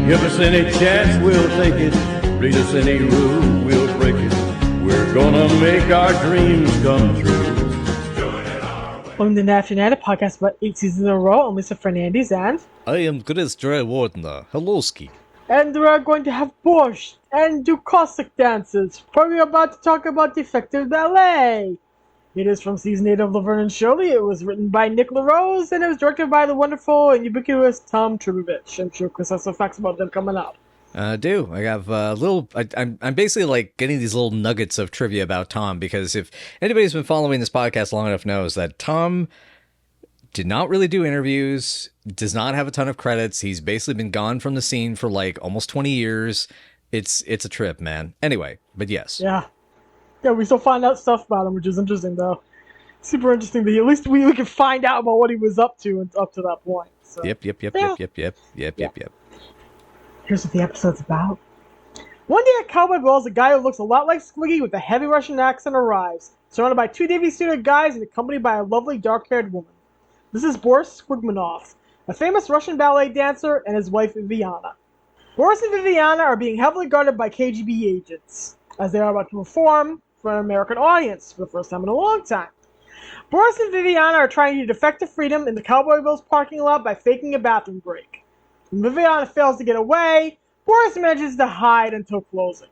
Give us any chance, we'll take it. Read us any rule, we'll break it. We're gonna make our dreams come true. Welcome to National United podcast about 8 seasons in a row. I'm Mr. Fernandez and... I am Chris Wardner. Hello, Ski. And we're going to have borscht and do Cossack dances. We're about to talk about Defective Ballet. It is from season 8 of Laverne and Shirley. It was written by Nick LaRose and it was directed by the wonderful and ubiquitous Tom Trubovich. I'm sure Chris has some facts about them coming up. I do. I have a little... I'm basically like getting these little nuggets of trivia about Tom because if anybody's been following this podcast long enough knows that Tom did not really do interviews, does not have a ton of credits. He's basically been gone from the scene for like almost 20 years. It's a trip, man. Anyway, but yes. Yeah, we still find out stuff about him, which is interesting, though. Super interesting that at least we can find out about what he was up to up to that point. So. Yep. Here's what the episode's about. One day at Cowboy Bills, a guy who looks a lot like Squiggy with a heavy Russian accent arrives, surrounded by two Navy suited guys and accompanied by a lovely dark-haired woman. This is Boris Squiggmanoff, a famous Russian ballet dancer, and his wife Viviana. Boris and Viviana are being heavily guarded by KGB agents, as they are about to perform for an American audience for the first time in a long time. Boris and Viviana are trying to defect to freedom in the Cowboy Bills parking lot by faking a bathroom break. When Viviana fails to get away, Boris manages to hide until closing.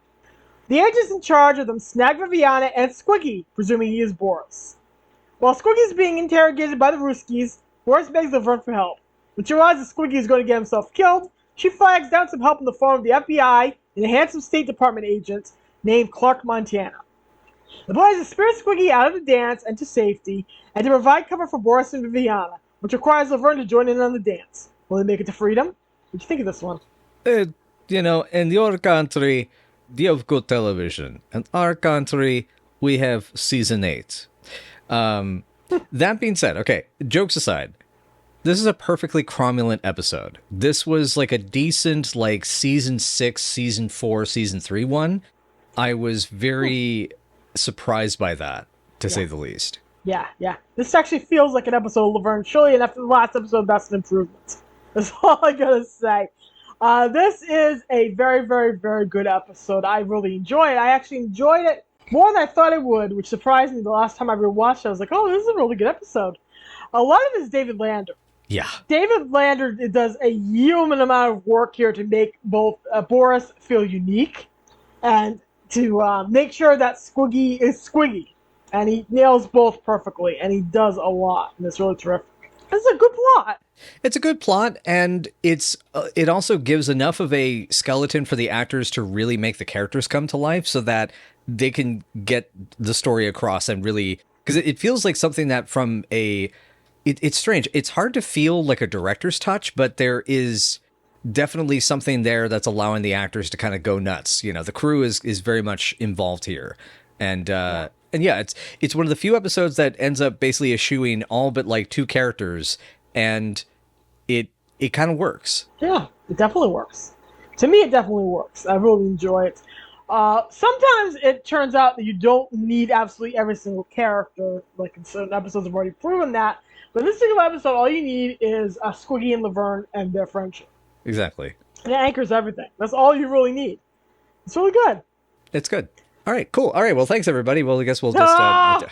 The agents in charge of them snag Viviana and Squiggy, presuming he is Boris. While Squiggy is being interrogated by the Ruskies, Boris begs Laverne for help. When she realizes Squiggy is going to get himself killed, she flags down some help in the form of the FBI and a handsome State Department agent named Clark Montana. The boys to spirit Squiggy out of the dance and to safety, and to provide cover for Boris and Viviana, which requires Laverne to join in on the dance. Will they make it to freedom? What do you think of this one? In your country, you have good television. In our country, we have season 8. That being said, okay, jokes aside, this is a perfectly cromulent episode. This was like a decent, like, season 6, season 4, season 3 one. I was very surprised by that, to say the least. Yeah. This actually feels like an episode of Laverne and Shirley, and after the last episode, that's an improvement. That's all I gotta say. This is a very, very, very good episode. I really enjoyed it. I actually enjoyed it more than I thought I would, which surprised me the last time I rewatched it. I was like, oh, this is a really good episode. A lot of it is David Lander. Yeah. David Lander does a human amount of work here to make both Boris feel unique and to make sure that Squiggy is Squiggy. And he nails both perfectly, and he does a lot, and it's really terrific. It's a good plot. It's a good plot, and it also gives enough of a skeleton for the actors to really make the characters come to life so that they can get the story across and really... Because it feels like something that from a... It's strange. It's hard to feel like a director's touch, but there is definitely something there that's allowing the actors to kind of go nuts. You know, the crew is very much involved here. And yeah, it's one of the few episodes that ends up basically eschewing all but like 2 characters, and it kind of works. Yeah, it definitely works. To me, it definitely works. I really enjoy it. Sometimes it turns out that you don't need absolutely every single character. Like in certain episodes, I've already proven that. But in this single episode, all you need is Squiggy and Laverne and their friendship. Exactly. And it anchors everything. That's all you really need. It's really good. It's good. All right, cool. All right, well, thanks, everybody. Well, I guess we'll just...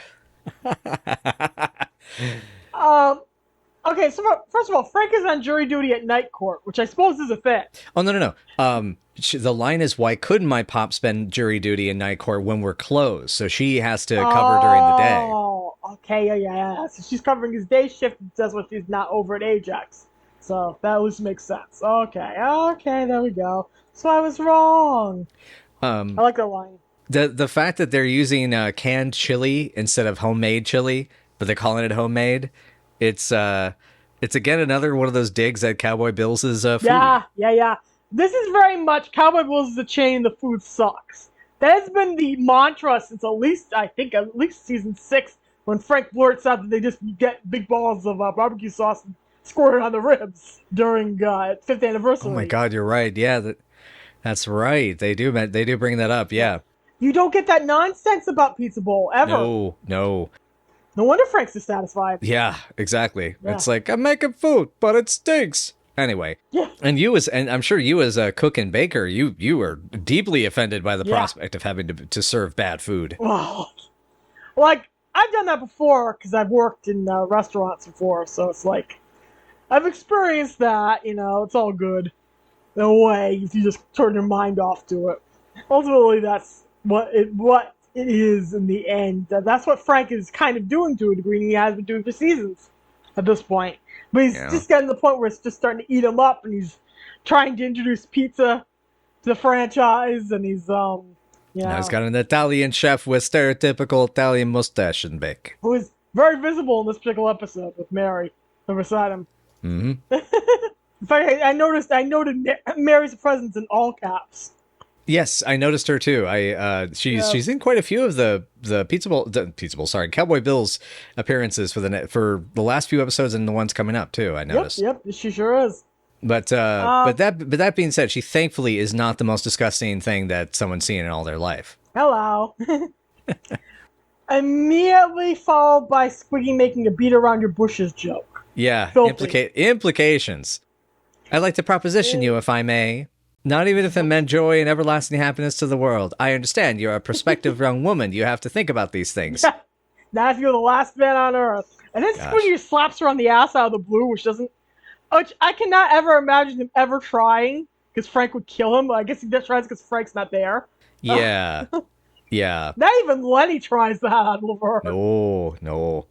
Okay, so first of all, Frank is on jury duty at night court, which I suppose is a thing. Oh, no. The line is, why couldn't my pop spend jury duty in night court when we're closed? So she has to cover during the day. Oh, okay, yeah. So she's covering his day shift and says when she's not over at Ajax. So that at least makes sense. Okay, there we go. So I was wrong. I like that line. The fact that they're using canned chili instead of homemade chili, but they're calling it homemade, it's again another one of those digs at Cowboy Bills' food. Yeah. This is very much Cowboy Bills is a chain. The food sucks. That has been the mantra since at least season 6, when Frank blurts out that they just get big balls of barbecue sauce and squirt it on the ribs during 5th anniversary. Oh my God, you're right. Yeah, that's right. They do bring that up. Yeah. You don't get that nonsense about Pizza Bowl ever. No. No wonder Frank's dissatisfied. Yeah, exactly. Yeah. It's like, I'm making food, but it stinks. Anyway, Yeah. and I'm sure you as a cook and baker, you were deeply offended by the prospect of having to serve bad food. Well, like, I've done that before because I've worked in restaurants before, so it's like, I've experienced that, it's all good. In a way, if you just turn your mind off to it. Ultimately, that's what it is in the end. That's what Frank is kind of doing to a degree, and he has been doing for seasons at this point. But he's just getting to the point where it's just starting to eat him up, and he's trying to introduce pizza to the franchise, and he's, Now he's got an Italian chef with stereotypical Italian mustache and bake. who is very visible in this particular episode with Mary beside him. Mm-hmm. In fact, I noted Mary's presence in all caps. Yes, I noticed her too. She's in quite a few of the Cowboy Bills appearances for the last few episodes and the ones coming up too. I noticed. Yep, she sure is. But that being said, she thankfully is not the most disgusting thing that someone's seen in all their life. Hello. Immediately followed by Squiggy making a beat around your bushes joke. Yeah, Filthy. implications. I'd like to proposition you, if I may. Not even if it meant joy and everlasting happiness to the world. I understand you're a prospective young woman. You have to think about these things. Not if you're the last man on earth. And then Squiggy slaps her on the ass out of the blue, which I cannot ever imagine him ever trying, because Frank would kill him. But I guess he just tries because Frank's not there. Yeah. Yeah. Not even Lenny tries that on Laverne. No.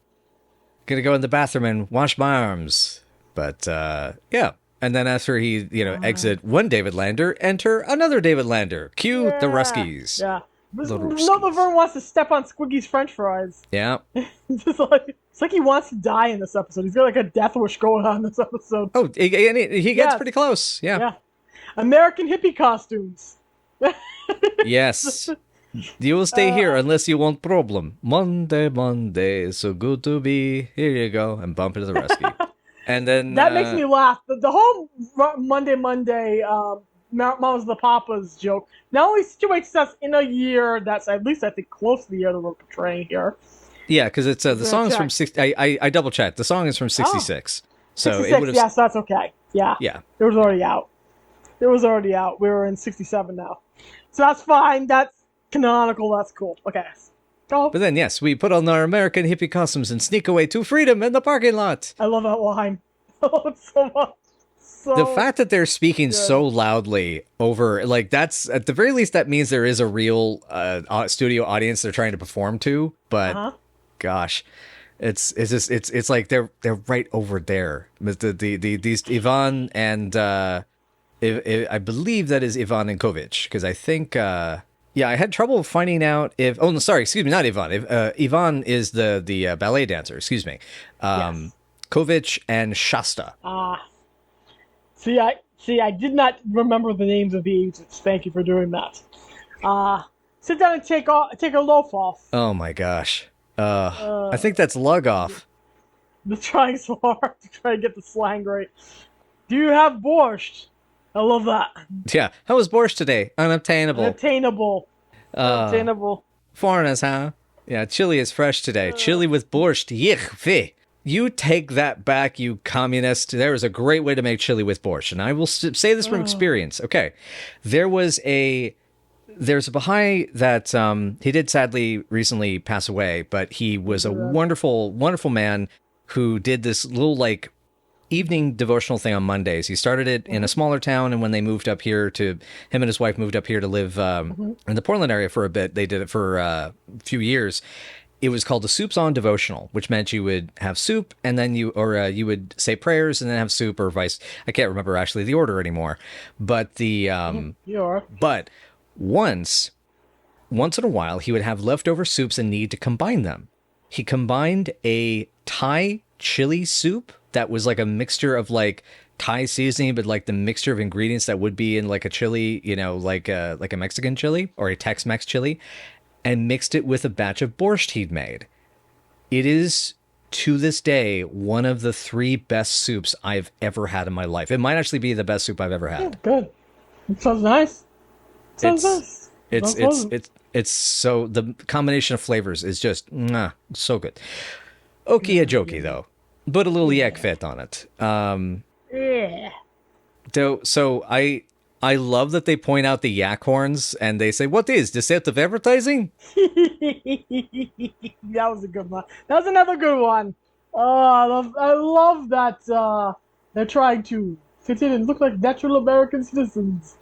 Gonna go in the bathroom and wash my arms. But, yeah. And then after he, exit one David Lander, enter another David Lander. Cue the Ruskies. Yeah. No, Laverne wants to step on Squiggy's french fries. Yeah. It's like he wants to die in this episode. He's got like a death wish going on in this episode. Oh, and he gets pretty close. Yeah. American hippie costumes. Yes. You will stay here unless you want problem. Monday, so good to be. Here you go. And bump into the Ruskie. And then that makes me laugh. The whole Monday, Mamas the Papas joke not only situates us in a year that's at least I think close to the year that we're portraying here. Yeah, because it's the song is from 60. I double checked. The song is from 66. So 66, it would have. yes, that's okay. Yeah. It was already out. We were in 67 now, so that's fine. That's canonical. That's cool. Okay. Go. But then, yes, we put on our American hippie costumes and sneak away to freedom in the parking lot. I love that line. I love it so much. The fact that they're speaking so loudly over, like, that's, at the very least, that means there is a real studio audience they're trying to perform to. But, gosh, it's like they're right over there. These Ivan and, I believe that is Ivan and Kovic, because I think... yeah, I had trouble finding out if... Oh, no, sorry, excuse me, not Ivan. Ivan is the ballet dancer, excuse me. Yes. Kovic and Shasta. See, I did not remember the names of the agents. Thank you for doing that. Sit down and take a loaf off. Oh, my gosh. I think that's lug off. They're trying so hard to try to get the slang right. Do you have borscht? I love that. Yeah. How was borscht today? Unobtainable. Unobtainable. Foreigners, huh? Yeah, chili is fresh today. Chili with borscht. Yich. You take that back, you communist. There is a great way to make chili with borscht. And I will say this from experience. Okay. There's a Baha'i that he did sadly recently pass away, but he was a wonderful, wonderful man who did this little, like, evening devotional thing on Mondays. He started it in a smaller town, and when they moved up here him and his wife moved up here to live in the Portland area for a bit. They did it for a few years. It was called the Soup's On Devotional, which meant you would have soup and then you would say prayers and then have soup, or vice. I can't remember actually the order anymore, but but once in a while he would have leftover soups and need to combine them. He combined a Thai chili soup that was like a mixture of like Thai seasoning, but like the mixture of ingredients that would be in like a chili, like a Mexican chili or a Tex-Mex chili, and mixed it with a batch of borscht he'd made. It is, to this day, one of the 3 best soups I've ever had in my life. It might actually be the best soup I've ever had. Oh, good. It sounds nice. It's so, the combination of flavors is just so good. Okie-dokie though. Put a little yak fat on it. So I love that they point out the yak horns and they say, "What is deceptive advertising?" That was a good one. That was another good one. Oh, I love that they're trying to fit in and look like natural American citizens.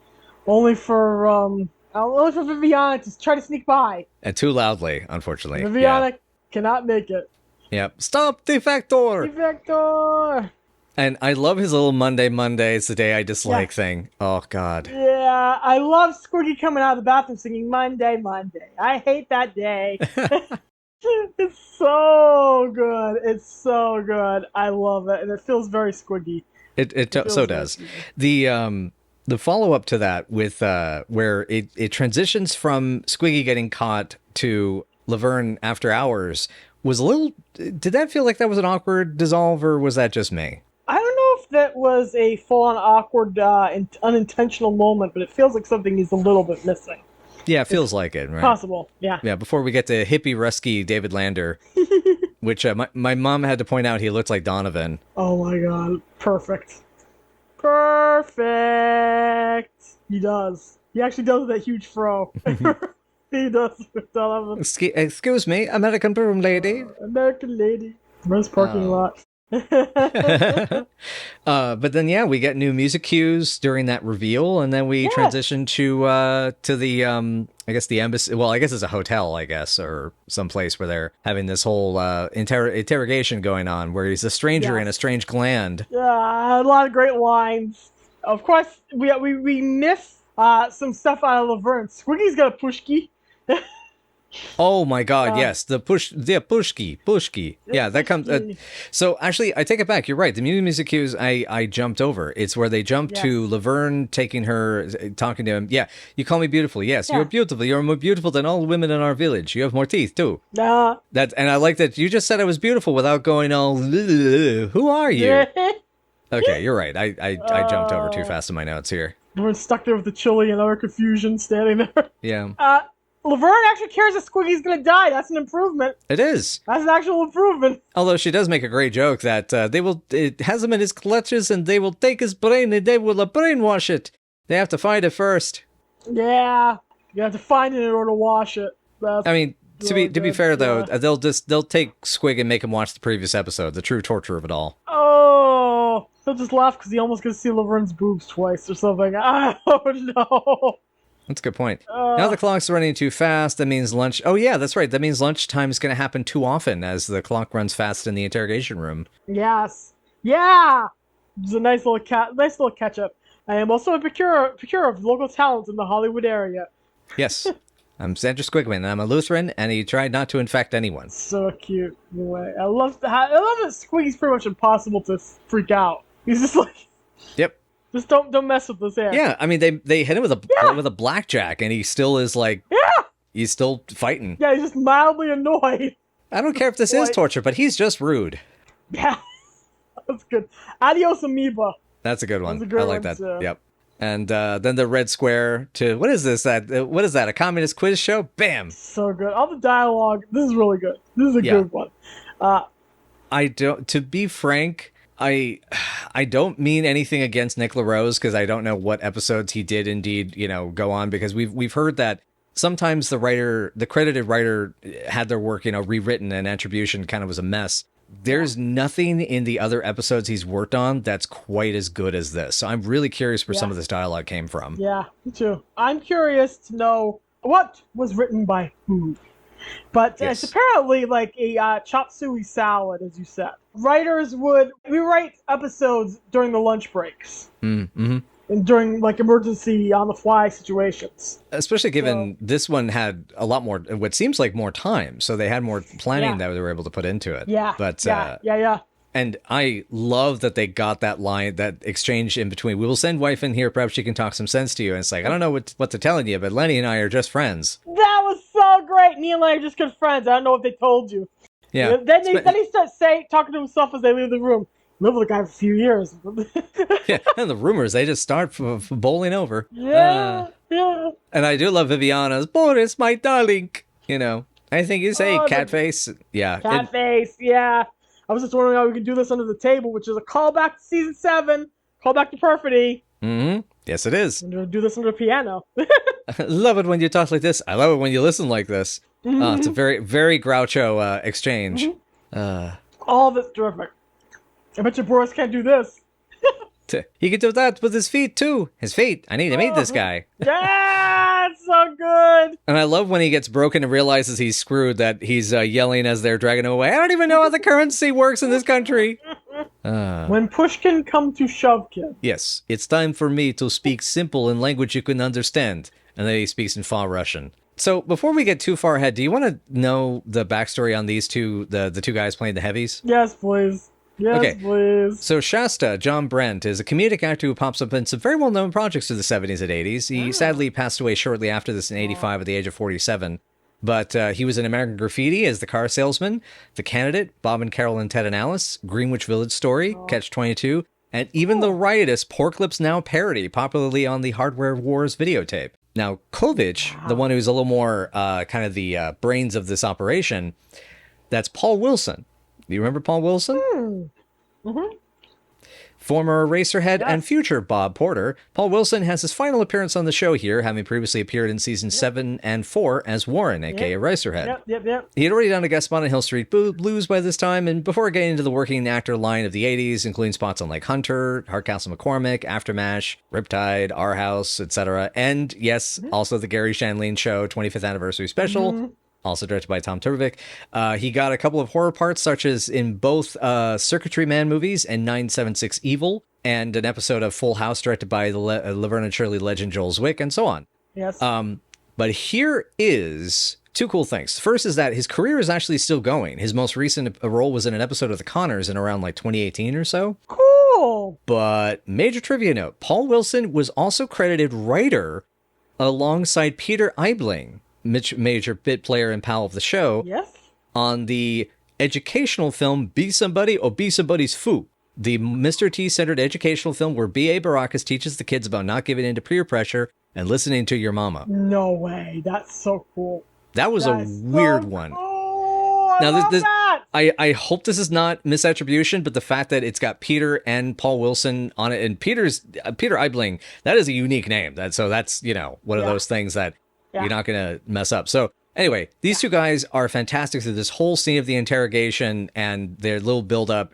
Only for Viviana to try to sneak by. And too loudly, unfortunately. Viviana cannot make it. Yep. Stop, defector! Defector! And I love his little Monday, it's the day I dislike thing. Oh, God. Yeah, I love Squiggy coming out of the bathroom singing Monday, Monday. I hate that day. It's so good. It's so good. I love it. And it feels very Squiggy. It so does. The follow-up to that with where it transitions from Squiggy getting caught to Laverne after hours was a little... Did that feel like that was an awkward dissolve, or was that just me? I don't know if that was a full-on awkward, unintentional moment, but it feels like something is a little bit missing. Yeah, it feels like it, right? Possible, yeah. Yeah, before we get to hippie Ruskie David Lander, which my mom had to point out he looked like Donovan. Oh my god, perfect. Perfect! He does. He actually does that huge fro. He does. Donovan. Excuse me, American broom lady. American lady. Where's parking lot? But then we get new music cues during that reveal, and then we transition to the I guess the embassy. Well, I guess it's a hotel, or someplace where they're having this whole interrogation going on, where he's a stranger in a strange land. Yeah, a lot of great lines. Of course, we miss some stuff out of Laverne. Squiggy's got a pushki. Oh my God! Yes, the pushki. Yeah, that comes. So actually, I take it back. You're right. The music cues I jumped over. It's where they jump to Laverne talking to him. Yeah, you call me beautiful. Yes, you're beautiful. You're more beautiful than all women in our village. You have more teeth too. And I like that you just said I was beautiful without going all. Who are you? Okay, you're right. I jumped over too fast in my notes here. We're stuck there with the chili and utter confusion, standing there. Yeah. Laverne actually cares that Squiggy's gonna die. That's an improvement. It is. That's an actual improvement. Although she does make a great joke that it has him in his clutches and they will take his brain and they will brainwash it. They have to find it first. Yeah. You have to find it in order to wash it. To be fair though, they'll take Squig and make him watch the previous episode, the true torture of it all. Oh, he'll just laugh because he almost gets to see Laverne's boobs twice or something. Oh no. That's a good point. Now the clock's running too fast. That means lunch. Oh yeah, that's right. That means lunchtime is going to happen too often as the clock runs fast in the interrogation room. Yes. Yeah. It's a nice little catch up. I am also a procurer of local talent in the Hollywood area. Yes. I'm Sandra Squigman, and I'm a Lutheran, and he tried not to infect anyone. So cute. Anyway, I love that Squiggy's pretty much impossible to freak out. He's just like... Yep. Just don't mess with this hair. Yeah, I mean they hit him with a blackjack, and he still is like he's still fighting. Yeah, he's just mildly annoyed. I don't care if this is torture, but he's just rude. Yeah, that's good. Adios, amoeba. That's a good one. That's a good I like one, that. too. Yep. And then the red square to what is this? What is that? A communist quiz show? Bam. So good. All the dialogue. This is really good. This is a good one. To be frank, I don't mean anything against Nick LaRose because I don't know what episodes he did indeed, go on, because we've heard that sometimes the credited writer had their work, rewritten, and attribution kind of was a mess. There's nothing in the other episodes he's worked on that's quite as good as this. So I'm really curious where some of this dialogue came from. Yeah, me too. I'm curious to know what was written by who. But it's apparently like a chop suey salad, as you said. Writers we write episodes during the lunch breaks. Mm-hmm. And during like emergency on the fly situations. Especially given this one had a lot more, what seems like more time. So they had more planning that they were able to put into it. Yeah. But, yeah. And I love that they got that line, that exchange in between. We will send wife in here. Perhaps she can talk some sense to you. And it's like, I don't know what they're telling you, but Lenny and I are just friends. That was so great. Me and Lenny are just good friends. I don't know if they told you. Yeah. Then he starts talking to himself as they leave the room. Live with the guy for a few years. Yeah, and the rumors, they just start bowling over. Yeah. And I do love Viviana's, Boris, my darling. I think you say catface. Yeah. Catface, yeah. I was just wondering how we could do this under the table, which is a callback to season 7, callback to Perfidy. Mm-hmm. Yes, it is. I'm gonna do this on the piano. Love it when you talk like this. I love it when you listen like this. It's a very, very Groucho exchange. All this terrific. I bet you Boris can't do this. He can do that with his feet, too. His feet. I need to meet this guy. Yeah, it's so good. And I love when he gets broken and realizes he's screwed, that he's yelling as they're dragging him away. I don't even know how the currency works in this country. When push can come to shove, kid. Yes, it's time for me to speak simple in language you can understand. And then he speaks in far Russian. So before we get too far ahead, do you want to know the backstory on these two, the two guys playing the heavies? Yes, please. Yes, please. So Shasta, John Brent, is a comedic actor who pops up in some very well-known projects through the 70s and 80s. He sadly passed away shortly after this in 85 at the age of 47. But he was in American Graffiti as the car salesman, The Candidate, Bob and Carol and Ted and Alice, Greenwich Village Story, Catch-22, and even the riotous Pork Lips Now parody, popularly on the Hardware Wars videotape. Now, Kovich, the one who's a little more kind of the brains of this operation, that's Paul Wilson. Do you remember Paul Wilson? Mm-hmm. Former Eraserhead and future Bob Porter, Paul Wilson has his final appearance on the show here, having previously appeared in seasons 7 and 4 as Warren, aka Eraserhead. Yep. He had already done a guest spot on Hill Street Blues by this time, and before getting into the working actor line of the 80s, including spots on like Hunter, Hardcastle McCormick, Aftermash, Riptide, Our House, etc. And yes, also the Gary Shandling Show 25th Anniversary Special. Also directed by Tom Turbovic. He got a couple of horror parts, such as in both Circuitry Man movies and 976 Evil, and an episode of Full House directed by the Laverne and Shirley legend Joel Zwick, and so on. Yes. But here is two cool things. First is that his career is actually still going. His most recent role was in an episode of The Conners in around like 2018 or so. Cool. But major trivia note, Paul Wilson was also credited writer alongside Peter Eibling, major bit player and pal of the show, on the educational film Be Somebody or Be Somebody's Foo, the Mr. T-centered educational film where B.A. Baracus teaches the kids about not giving in to peer pressure and listening to your mama. No way. That's so cool. That was a weird one. I hope this is not misattribution, but the fact that it's got Peter and Paul Wilson on it, and Peter Eibling, that is a unique name. That's one of those things that you're not going to mess up. So anyway, these two guys are fantastic through this whole scene of the interrogation and their little build-up.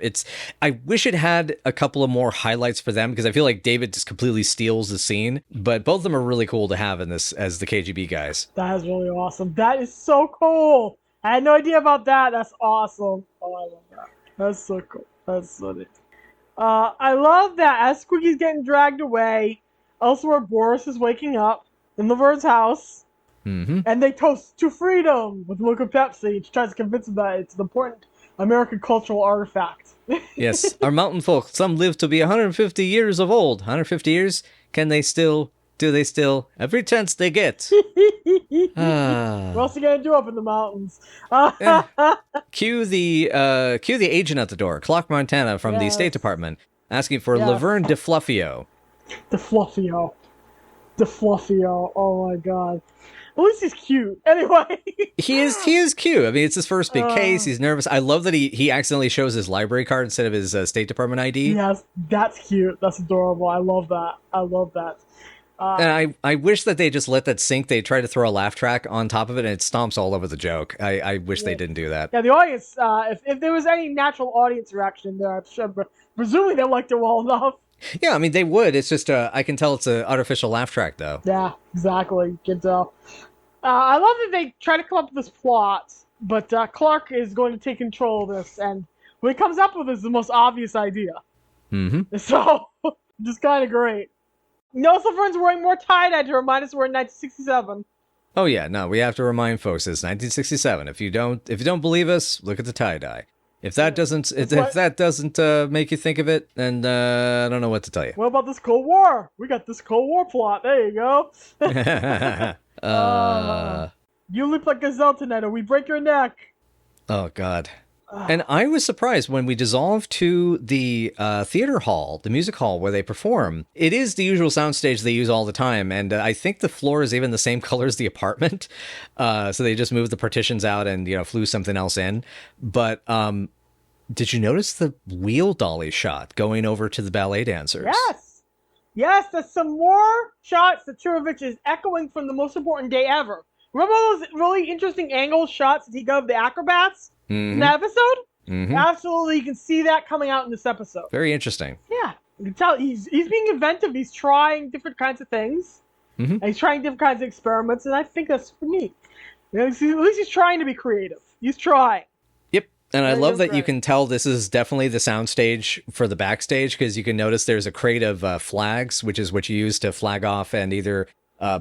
I wish it had a couple of more highlights for them, because I feel like David just completely steals the scene. But both of them are really cool to have in this as the KGB guys. That is really awesome. That is so cool. I had no idea about that. That's awesome. Oh, I love that. That's so cool. That's so neat. I love that as Squiggy's getting dragged away, elsewhere Boris is waking up in Laverne's house. And they toast to freedom with milk and Pepsi. She tries to convince him that it's an important American cultural artifact. Yes, our mountain folk, some live to be 150 years of old. 150 years? Do they still? Every chance they get. What else are you gonna do up in the mountains? Cue the agent at the door, Clark Montana from the State Department, asking for Laverne DeFluffio. DeFluffio. Oh my god. At least he's cute. Anyway. He is cute. I mean, it's his first big case. He's nervous. I love that he accidentally shows his library card instead of his State Department ID. Yes, that's cute. That's adorable. I love that. And I wish that they just let that sink. They tried to throw a laugh track on top of it, and it stomps all over the joke. I wish they didn't do that. Yeah, the audience, if there was any natural audience reaction there, I'm sure, presumably they liked it well enough. Yeah, I mean, they would. It's just, I can tell it's an artificial laugh track, though. Yeah, exactly. You can tell. I love that they try to come up with this plot, but Clark is going to take control of this, and what he comes up with is the most obvious idea. So, just kind of great. Laverne's wearing more tie-dye to remind us we're in 1967. Oh, yeah, no, we have to remind folks it's 1967. If you don't believe us, look at the tie-dye. If that doesn't make you think of it, then I don't know what to tell you. What about this Cold War? We got this Cold War plot. There you go. You look like Gazelle tonight, or we break your neck. Oh God. And I was surprised when we dissolved to the theater hall, the music hall where they perform. It is the usual soundstage they use all the time, and I think the floor is even the same color as the apartment. So they just moved the partitions out and flew something else in. But did you notice the wheel dolly shot going over to the ballet dancers? Yes. Yes, there's some more shots that Turovich is echoing from the most important day ever. Remember those really interesting angle shots that he got of the acrobats in that episode? Absolutely, you can see that coming out in this episode. Very interesting. Yeah, you can tell he's being inventive. He's trying different kinds of things. And he's trying different kinds of experiments, and I think that's super neat. At least he's trying to be creative. He's trying. Yep. And I love that you can tell this is definitely the soundstage for the backstage, because you can notice there's a crate of flags, which is what you use to flag off and either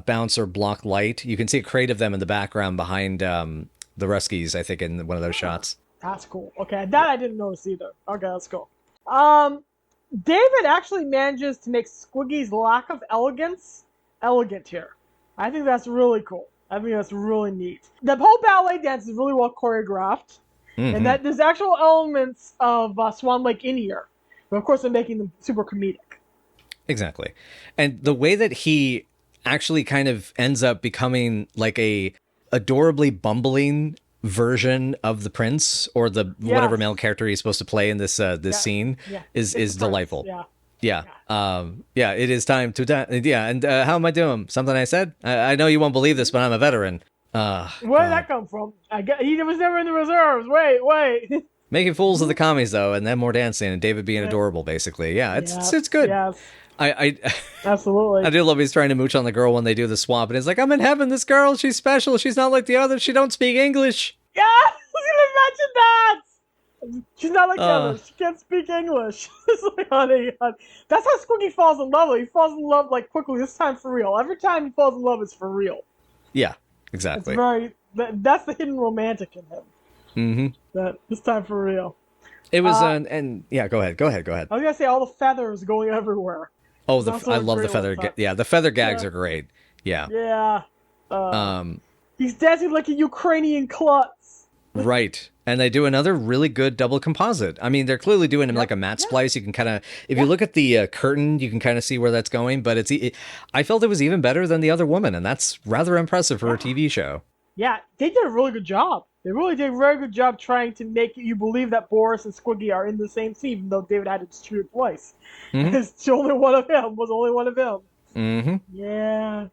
bounce or block light. You can see a crate of them in the background behind the Ruskies, I think, in one of those shots. That's cool. Okay, that I didn't notice either. Okay, that's cool. David actually manages to make Squiggy's lack of elegance elegant here. I think that's really cool. I think that's really neat. The whole ballet dance is really well choreographed, and that there's actual elements of Swan Lake in here. But of course, they're making them super comedic. Exactly. And the way that he actually kind of ends up becoming like a adorably bumbling version of the prince, or the whatever male character he's supposed to play in this scene is delightful. Yeah. It is time to die. Yeah. And how am I doing? Something I said? I know you won't believe this, but I'm a veteran. Where did that come from? He was never in the reserves. Wait. Making fools of the commies, though, and then more dancing, and David being adorable, basically. Yeah, it's good. Yes. I Absolutely. I do love he's trying to mooch on the girl when they do the swap, and he's like, I'm in heaven, this girl, she's special, she's not like the others, she don't speak English. Yeah, I was gonna mention that! She's not like the others, she can't speak English. It's like, honey. That's how Squiggy falls in love. He falls in love, like, quickly, this time for real. Every time he falls in love, it's for real. Yeah, exactly. That's the hidden romantic in him. That this time for real. It was, and yeah, go ahead. I was gonna say all the feathers going everywhere. Oh, I love the feather. The feather gags are great. Yeah. Yeah. He's dancing like a Ukrainian klutz. Right. And they do another really good double composite. I mean, they're clearly doing him like a matte splice. You can kind of, if you look at the curtain, you can kind of see where that's going. But I felt it was even better than the other woman, and that's rather impressive for a TV show. Yeah, they did a really good job. They really did a very good job trying to make you believe that Boris and Squiggy are in the same scene, even though David had to shoot it twice. It's only one of him. Yeah.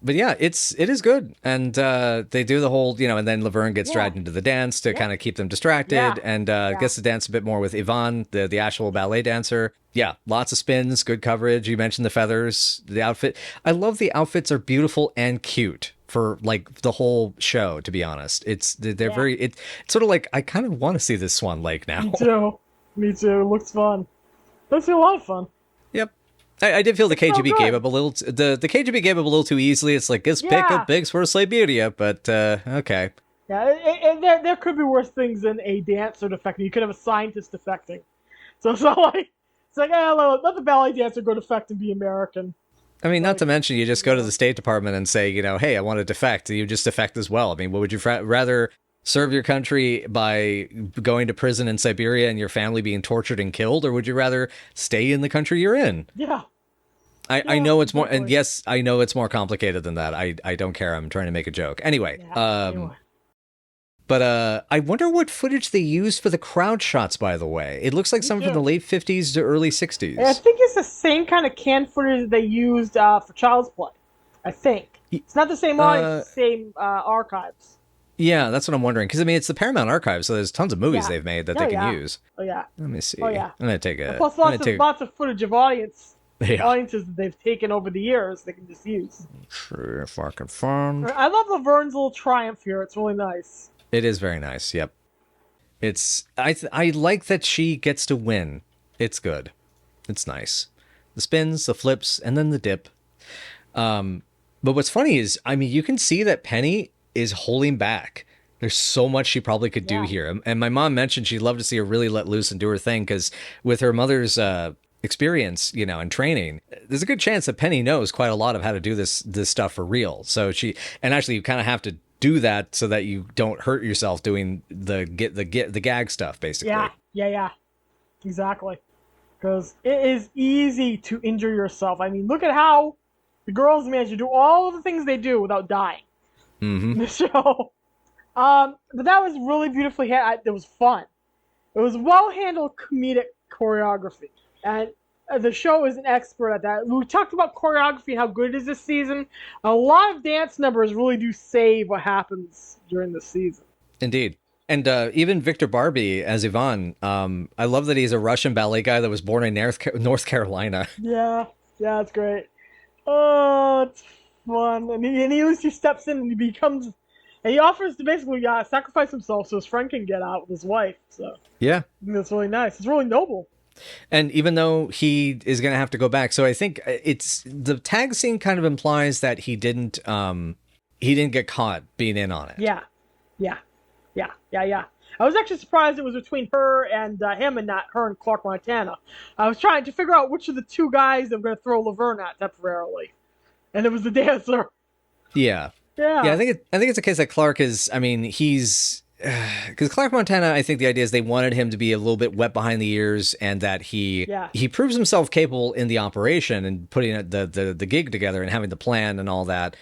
But yeah, it is good. And they do the whole, and then Laverne gets dragged into the dance to kind of keep them distracted, and gets to dance a bit more with Yvonne, the actual ballet dancer. Yeah, lots of spins, good coverage. You mentioned the feathers, the outfit. I love the outfits are beautiful and cute for like the whole show, to be honest. They're very, it's sort of like, I kind of want to see this Swan Lake now. Me too. It looks fun. Looks a lot of fun. Yep. I did feel the KGB gave up a little. The KGB gave up a little too easily. It's like, let's pick up Biggs for Siberia, but okay. Yeah, there could be worse things than a dancer defecting. You could have a scientist defecting. So it's not like let the ballet dancer go defect and be American. I mean, not to mention, you just go to the State Department and say, hey, I want to defect. You just defect as well. I mean, what would you rather serve your country by going to prison in Siberia and your family being tortured and killed, or would you rather stay in the country you're in? Yeah. I know it's more, and yes, I know it's more complicated than that. I don't care. I'm trying to make a joke. Anyway, but I wonder what footage they used for the crowd shots, by the way. It looks like some from the late 50s to early 60s. I think it's the same kind of canned footage they used for Child's Play. I think. It's not the same audience, it's the same archives. Yeah, that's what I'm wondering. Because, I mean, it's the Paramount Archive, so there's tons of movies they've made that they can use. Oh, yeah. Let me see. Oh, yeah. I'm going to take a... Plus lots of footage of audiences that they've taken over the years they can just use. Sure, if I can find... I love Laverne's little triumph here. It's really nice. It is very nice, yep. I like that she gets to win. It's good. It's nice. The spins, the flips, and then the dip. But what's funny is, I mean, you can see that Penny is holding back. There's so much she probably could do here. And my mom mentioned she'd love to see her really let loose and do her thing, because with her mother's experience, and training, there's a good chance that Penny knows quite a lot of how to do this stuff for real. So actually you kind of have to do that so that you don't hurt yourself doing the gag stuff, basically. Yeah. Exactly. Because it is easy to injure yourself. I mean, look at how the girls manage to do all of the things they do without dying. In the show. But that was really beautifully handled. It was fun. It was well-handled comedic choreography. And the show is an expert at that. We talked about choreography and how good it is this season. A lot of dance numbers really do save what happens during the season. Indeed. And even Victor Barbie as Ivan, I love that he's a Russian ballet guy that was born in North Carolina. Yeah, it's great. Oh, it's fun. And he at least he steps in and he offers to basically sacrifice himself so his friend can get out with his wife. So Yeah. I think that's really nice. It's really noble. And even though he is going to have to go back, so I think it's the tag scene kind of implies that he didn't get caught being in on it. Yeah. I was actually surprised it was between her and him and not her and Clark Montana. I was trying to figure out which of the two guys I'm going to throw Laverne at temporarily. And it was the dancer. Yeah. Yeah. I think it's a case that Clark is, I mean, he's, because Clark Montana, I think the idea is they wanted him to be a little bit wet behind the ears and that he proves himself capable in the operation and putting the gig together and having the plan and all that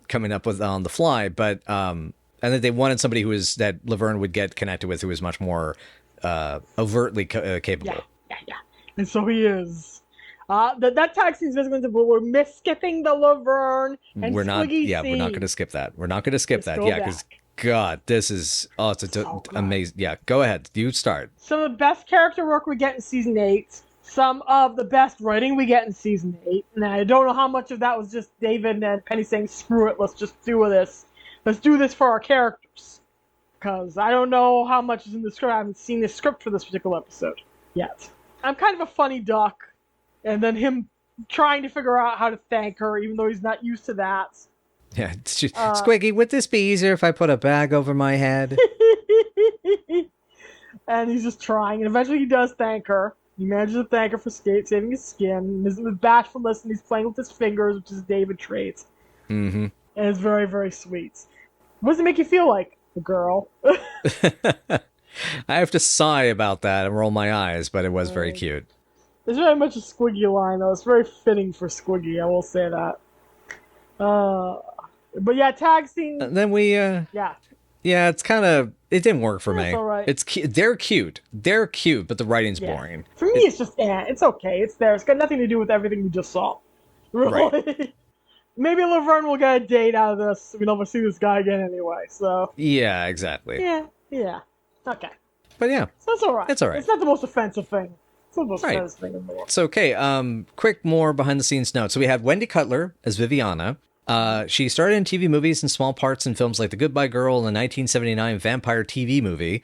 coming up with on the fly. But, and that they wanted somebody that Laverne would get connected with who was much more overtly capable. Yeah. And so he is. That tag scene is basically we're skipping the Laverne and Squiggy scene. We're not going to skip that. We're not going to skip that. Yeah, because God, this is amazing. Yeah, go ahead. You start. Some of the best character work we get in season 8. Some of the best writing we get in season 8. And I don't know how much of that was just David and Penny saying, "Screw it, let's just do this. Let's do this for our characters." Because I don't know how much is in the script. I haven't seen the script for this particular episode yet. I'm kind of a funny duck. And then him trying to figure out how to thank her, even though he's not used to that. Yeah, it's just, Squiggy, would this be easier if I put a bag over my head? And he's just trying, and eventually he does thank her. He manages to thank her for saving his skin. With bashfulness, and he's playing with his fingers, which is David trait. Mm-hmm. And it's very, very sweet. What does it make you feel like, a girl? I have to sigh about that and roll my eyes, but it was very cute. It's very much a Squiggy line, though. It's very fitting for Squiggy, I will say that. But yeah, tag scene. Then we, yeah, it's kind of, it didn't work for me. It's all right. They're cute, but the writing's boring. For me, it's just, it's okay. It's there. It's got nothing to do with everything we just saw. Really. Right. Maybe Laverne will get a date out of this. We'll never see this guy again anyway, so. Yeah, exactly. Yeah. Okay. But yeah. So it's all right. It's all right. It's not the most offensive thing. It's okay. Quick more behind the scenes note. So we had Wendy Cutler as Viviana. She started in TV movies and small parts in films like The Goodbye Girl and the 1979 vampire TV movie.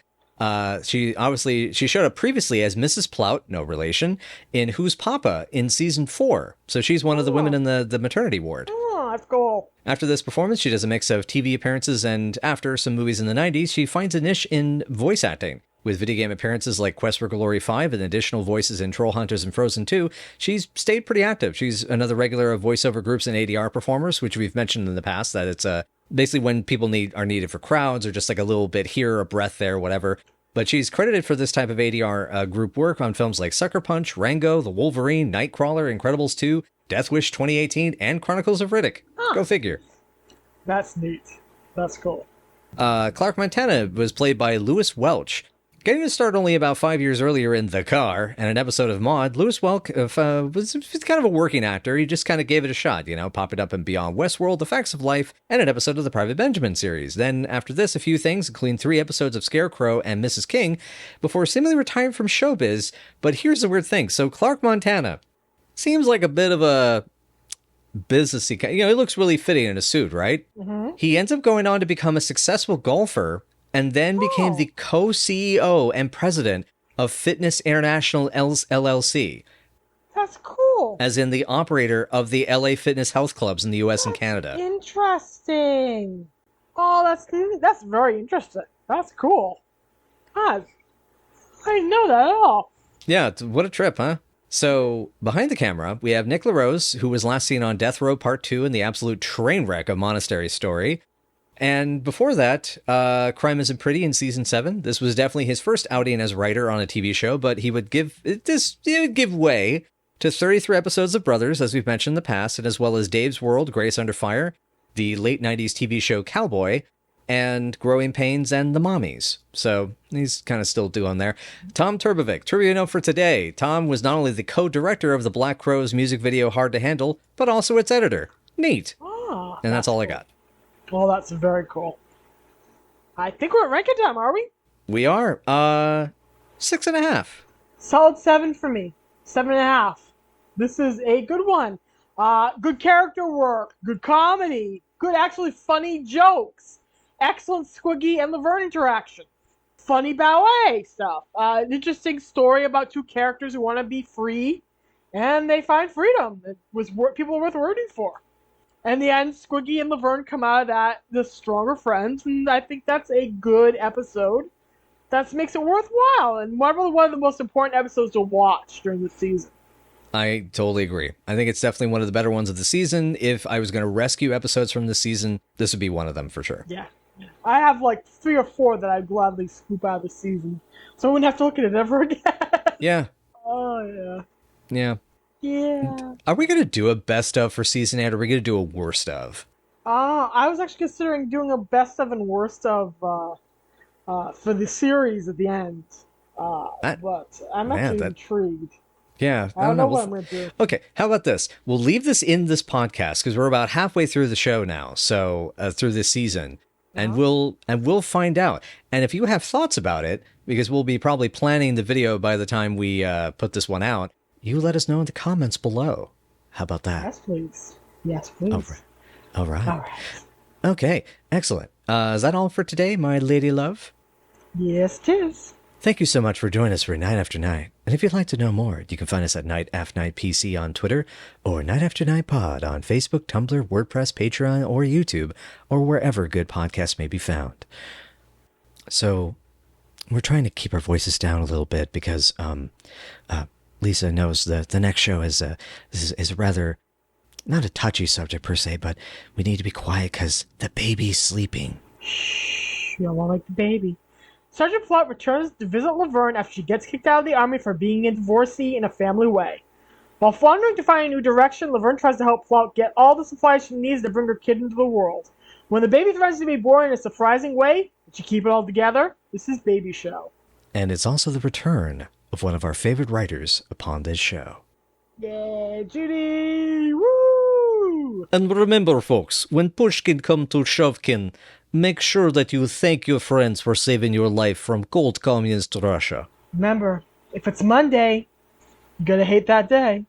She showed up previously as Mrs. Plout, no relation, in Who's Papa in season 4. So she's one of the women in the maternity ward. Oh, that's cool. After this performance, she does a mix of TV appearances, and after some movies in the 90s, she finds a niche in voice acting. With video game appearances like Quest for Glory 5 and additional voices in Troll Hunters and Frozen 2, she's stayed pretty active. She's another regular of voiceover groups and ADR performers, which we've mentioned in the past, that it's basically when people are needed for crowds or just like a little bit here, a breath there, whatever. But she's credited for this type of ADR group work on films like Sucker Punch, Rango, The Wolverine, Nightcrawler, Incredibles 2, Death Wish 2018, and Chronicles of Riddick. Go figure. That's neat. That's cool. Clark Montana was played by Louis Welch. Getting to start only about 5 years earlier in The Car and an episode of Maude, Louis Welch was kind of a working actor. He just kind of gave it a shot, popping up in Beyond Westworld, The Facts of Life, and an episode of the Private Benjamin series. Then, after this, a few things, including 3 episodes of Scarecrow and Mrs. King, before seemingly retiring from showbiz. But here's the weird thing. So Clark Montana seems like a bit of a businessy kind. He looks really fitting in a suit, right? Mm-hmm. He ends up going on to become a successful golfer, and then became the co-CEO and president of Fitness International LLC. That's cool. As in the operator of the LA Fitness Health Clubs in the US and Canada. Interesting. Oh, that's very interesting. That's cool. God, I didn't know that at all. Yeah, what a trip, huh? So, behind the camera, we have Nick LaRose, who was last seen on Death Row Part 2 in the absolute train wreck of Monastery Story. And before that, Crime Isn't Pretty in season 7. This was definitely his first outing as writer on a TV show, but he would give way to 33 episodes of Brothers, as we've mentioned in the past, and as well as Dave's World, Grace Under Fire, the late 90s TV show Cowboy, and Growing Pains and The Mommies. So he's kind of still doing there. Tom Turbovic, trivia note for today. Tom was not only the co-director of the Black Crowes music video Hard to Handle, but also its editor. Neat. Ah, And that's all I got. Well, that's very cool. I think we're at ranking time, are we? We are. 6.5. Solid 7 for me. 7.5. This is a good one. Good character work, good comedy, good actually funny jokes, excellent Squiggy and Laverne interaction, funny ballet stuff, interesting story about two characters who want to be free, and they find freedom. It was people worth rooting for. In the end, Squiggy and Laverne come out of that the stronger friends, and I think that's a good episode. That makes it worthwhile, and probably one of the most important episodes to watch during the season. I totally agree. I think it's definitely one of the better ones of the season. If I was going to rescue episodes from the season, this would be one of them for sure. Yeah. I have like 3 or 4 that I'd gladly scoop out of the season. So I wouldn't have to look at it ever again. Yeah. Oh, yeah. Yeah. Yeah. Are we going to do a best of for season 8, or are we going to do a worst of? I was actually considering doing a best of and worst of for the series at the end. But I'm actually intrigued. Yeah. I don't know what I'm going to do. Okay, how about this? We'll leave this in this podcast because we're about halfway through the show now, so through this season, and we'll find out. And if you have thoughts about it, because we'll be probably planning the video by the time we put this one out, you let us know in the comments below. How about that? Yes, please. Yes, please. All right. Okay, excellent. Is that all for today, my lady love? Yes, it is. Thank you so much for joining us for Night After Night. And if you'd like to know more, you can find us at Night After Night PC on Twitter, or Night After Night Pod on Facebook, Tumblr, WordPress, Patreon, or YouTube, or wherever good podcasts may be found. So, we're trying to keep our voices down a little bit because Lisa knows that the next show is rather not a touchy subject per se, but we need to be quiet because the baby's sleeping. Shh, you don't want to wake the baby. Sergeant Plot returns to visit Laverne after she gets kicked out of the army for being a divorcee in a family way. While floundering to find a new direction, Laverne tries to help Plot get all the supplies she needs to bring her kid into the world. When the baby threatens to be born in a surprising way, did she keep it all together? This is Baby Show. And it's also the return of one of our favorite writers upon this show. Yeah, Judy! Woo! And remember, folks, when Pushkin come to Shovkin, make sure that you thank your friends for saving your life from cold communist Russia. Remember, if it's Monday, you're gonna hate that day.